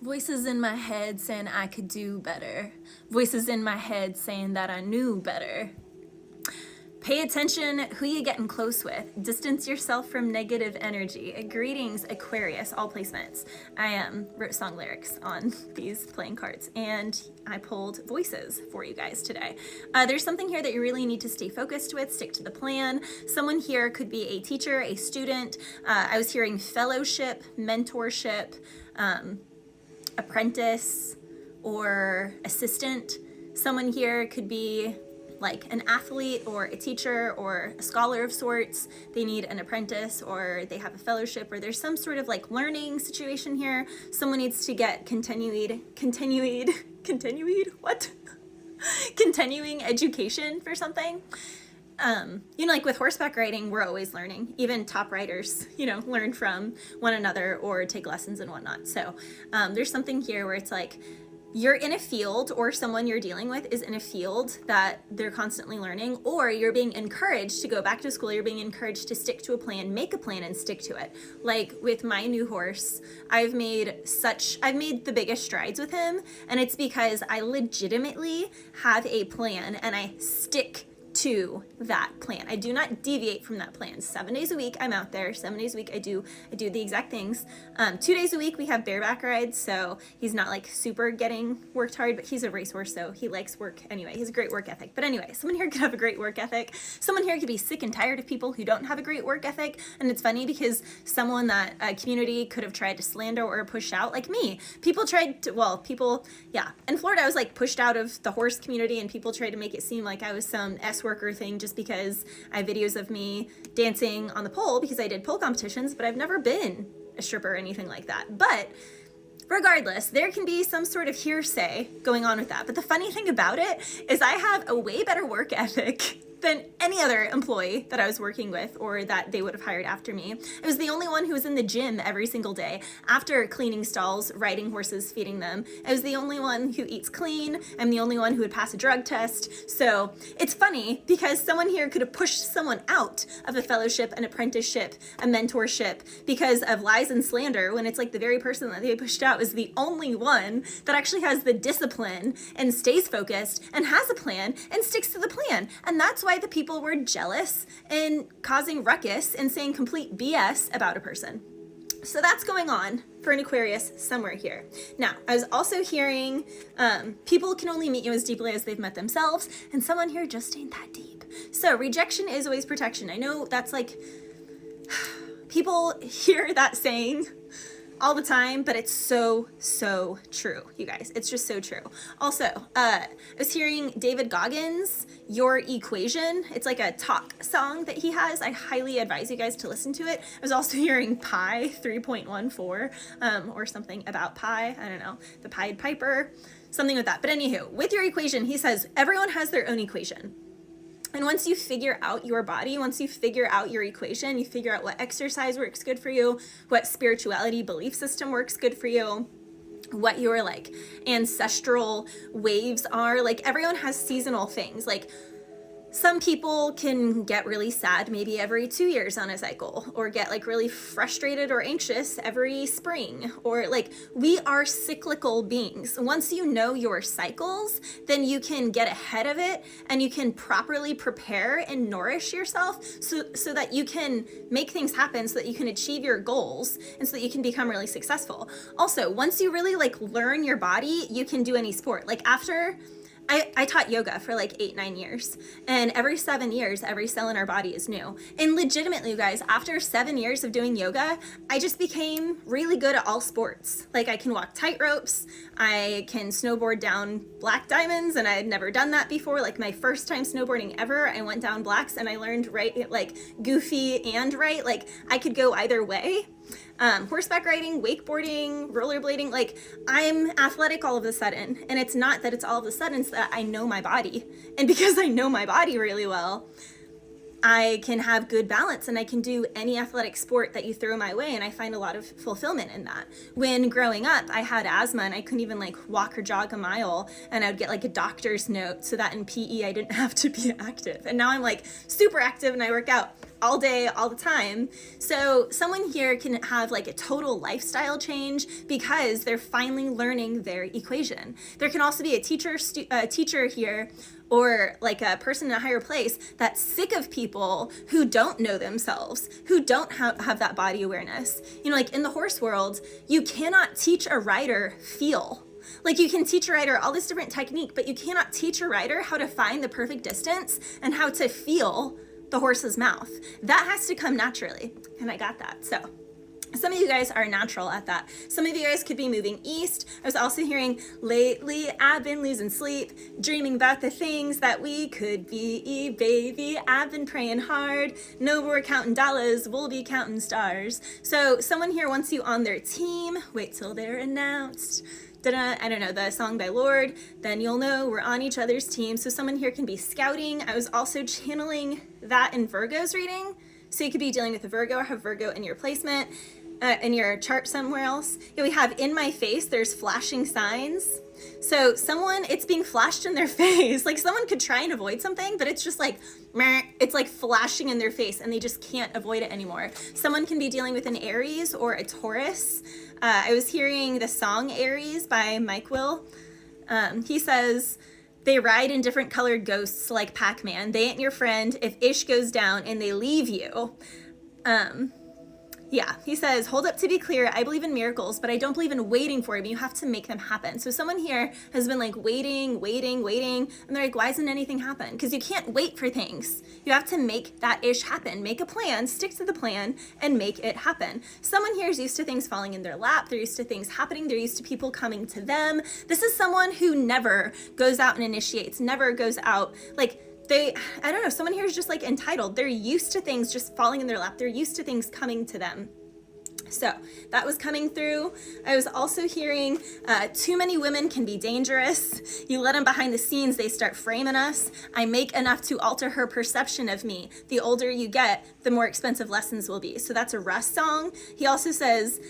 Voices in my head saying I could do better. Voices in my head saying that I knew better. Pay attention who you getting close with. Distance yourself from negative energy. Greetings, Aquarius, all placements. I wrote song lyrics on these playing cards, and I pulled voices for you guys today. There's something here that you really need to stay focused with, stick to the plan. Someone here could be a teacher, a student. I was hearing fellowship, mentorship, apprentice, or assistant. Someone here could be like an athlete or a teacher or a scholar of sorts. They need an apprentice or they have a fellowship or there's some sort of like learning situation here. Someone needs to get continuing education for something. Like with horseback riding, we're always learning. Even top riders, learn from one another or take lessons and whatnot. So there's something here where it's like, you're in a field, or someone you're dealing with is in a field that they're constantly learning, or you're being encouraged to go back to school, you're being encouraged to stick to a plan, make a plan and stick to it. Like with my new horse, I've made the biggest strides with him, and it's because I legitimately have a plan and I stick to that plan. I do not deviate from that plan. 7 days a week I'm out there. 7 days a week I do the exact things. 2 days a week we have bareback rides, so he's not like super getting worked hard, but he's a racehorse, so he likes work anyway. He has a great work ethic. But anyway, someone here could have a great work ethic. Someone here could be sick and tired of people who don't have a great work ethic. And it's funny because someone that a community could have tried to slander or push out, like me. In Florida I was like pushed out of the horse community, and people tried to make it seem like I was some worker thing just because I have videos of me dancing on the pole because I did pole competitions, but I've never been a stripper or anything like that. But regardless, there can be some sort of hearsay going on with that. But the funny thing about it is I have a way better work ethic than any other employee that I was working with or that they would have hired after me. I was the only one who was in the gym every single day after cleaning stalls, riding horses, feeding them. I was the only one who eats clean. I'm the only one who would pass a drug test. So it's funny because someone here could have pushed someone out of a fellowship, an apprenticeship, a mentorship because of lies and slander, when it's like the very person that they pushed out is the only one that actually has the discipline and stays focused and has a plan and sticks to the plan. And that's why the people were jealous and causing ruckus and saying complete BS about a person. So that's going on for an Aquarius somewhere here. Now, I was also hearing people can only meet you as deeply as they've met themselves, and someone here just ain't that deep. So rejection is always protection. I know that's like, people hear that saying all the time, but it's so true, you guys. It's just so true. Also, I was hearing David Goggins' Your Equation. It's like a talk song that he has. I highly advise you guys to listen to it. I was also hearing Pi 3.14 or something about pi. I don't know, the Pied Piper, something with that. But anywho, with your equation, he says everyone has their own equation. And once you figure out your body, once you figure out your equation, you figure out what exercise works good for you, what spirituality belief system works good for you, what your like ancestral waves are. Like everyone has seasonal things. Like some people can get really sad maybe every 2 years on a cycle, or get like really frustrated or anxious every spring, or like we are cyclical beings. Once you know your cycles, then you can get ahead of it and you can properly prepare and nourish yourself so that you can make things happen, so that you can achieve your goals and so that you can become really successful. Also, once you really like learn your body, you can do any sport. Like after I taught yoga for like 8-9 years, and every 7 years, every cell in our body is new. And legitimately, you guys, after 7 years of doing yoga, I just became really good at all sports. Like I can walk tight ropes, I can snowboard down black diamonds, and I had never done that before. Like my first time snowboarding ever, I went down blacks and I learned right, like goofy and right, like I could go either way. Horseback riding, wakeboarding, rollerblading, like I'm athletic all of a sudden. And it's not that it's all of a sudden, it's that I know my body. And because I know my body really well, I can have good balance and I can do any athletic sport that you throw my way, and I find a lot of fulfillment in that. When growing up, I had asthma and I couldn't even like walk or jog a mile, and I would get like a doctor's note so that in PE I didn't have to be active. And now I'm like super active and I work out all day, all the time. So someone here can have like a total lifestyle change because they're finally learning their equation. There can also be a teacher here, or like a person in a higher place that's sick of people who don't know themselves, who don't have that body awareness. You know, like in the horse world, you cannot teach a rider feel. Like you can teach a rider all this different technique, but you cannot teach a rider how to find the perfect distance and how to feel the horse's mouth. That has to come naturally, and I got that. So some of you guys are natural at that. Some of you guys could be moving east. I was also hearing, lately I've been losing sleep, dreaming about the things that we could be, baby. I've been praying hard. No more counting dollars, we'll be counting stars. So someone here wants you on their team. Wait till they're announced. I don't know, the song by Lord, then you'll know we're on each other's team. So someone here can be scouting. I was also channeling that in Virgo's reading. So you could be dealing with a Virgo or have Virgo in your placement. In your chart somewhere else. We have in my face, there's flashing signs. So someone, it's being flashed in their face. Like someone could try and avoid something, but it's just like, meh, it's like flashing in their face and they just can't avoid it anymore. Someone can be dealing with an Aries or a Taurus. I was hearing the song Aries by Mike Will. He says, they ride in different colored ghosts like Pac-Man. They ain't your friend if ish goes down and they leave you. Yeah, he says, hold up to be clear, I believe in miracles, but I don't believe in waiting for them. You have to make them happen. So someone here has been like waiting, and they're like, why doesn't anything happen? Because you can't wait for things. You have to make that ish happen. Make a plan, stick to the plan, and make it happen. Someone here is used to things falling in their lap. They're used to things happening. They're used to people coming to them. This is someone who never goes out and initiates, never goes out, like, I don't know, someone here is just like entitled. They're used to things just falling in their lap. They're used to things coming to them. So that was coming through. I was also hearing too many women can be dangerous. You let them behind the scenes, they start framing us. I make enough to alter her perception of me. The older you get, the more expensive lessons will be. So that's a Russ song. He also says,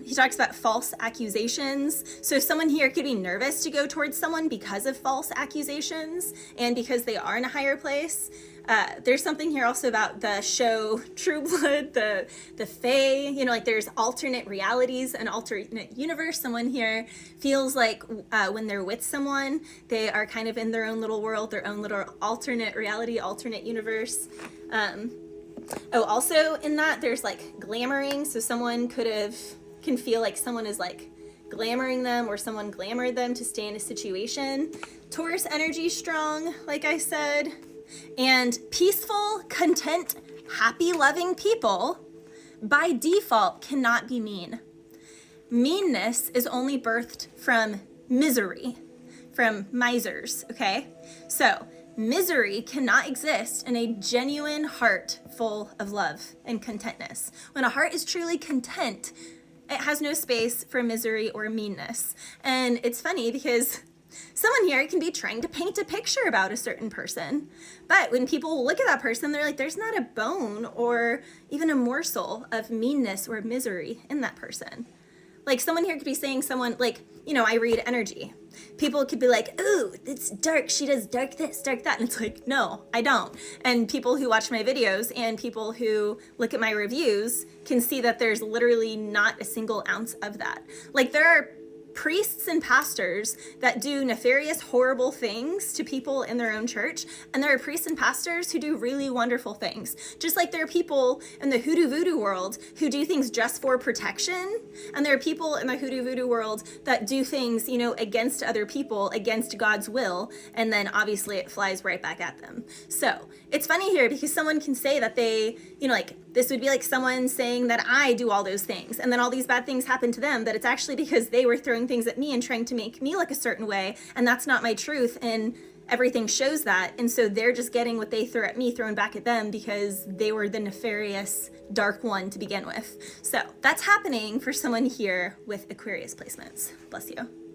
he talks about false accusations. So someone here could be nervous to go towards someone because of false accusations and because they are in a higher place. There's something here also about the show True Blood, the Fae, you know, like there's alternate realities, an alternate universe. Someone here feels like when they're with someone, they are kind of in their own little world, their own little alternate reality, alternate universe. Also in that there's like glamoring. So someone can feel like someone is like glamoring them or someone glamored them to stay in a situation. Taurus energy strong, like I said. And peaceful, content, happy, loving people by default cannot be mean. Meanness is only birthed from misery, from misers, okay? So misery cannot exist in a genuine heart full of love and contentness. When a heart is truly content, it has no space for misery or meanness. And it's funny because someone here can be trying to paint a picture about a certain person, but when people look at that person, they're like, there's not a bone or even a morsel of meanness or misery in that person. Like someone here could be saying someone, like, you know, I read energy. People could be like, ooh, it's dark, she does dark this, dark that. And it's like, no, I don't. And people who watch my videos and people who look at my reviews can see that there's literally not a single ounce of that. Like there are priests and pastors that do nefarious, horrible things to people in their own church. And there are priests and pastors who do really wonderful things. Just like there are people in the hoodoo voodoo world who do things just for protection. And there are people in the hoodoo voodoo world that do things, you know, against other people, against God's will. And then obviously it flies right back at them. So it's funny here because someone can say that they, you know, like this would be like someone saying that I do all those things and then all these bad things happen to them, but it's actually because they were throwing things at me and trying to make me look a certain way, and that's not my truth, and everything shows that. And so they're just getting what they threw at me thrown back at them because they were the nefarious dark one to begin with. So that's happening for someone here with Aquarius placements. Bless you.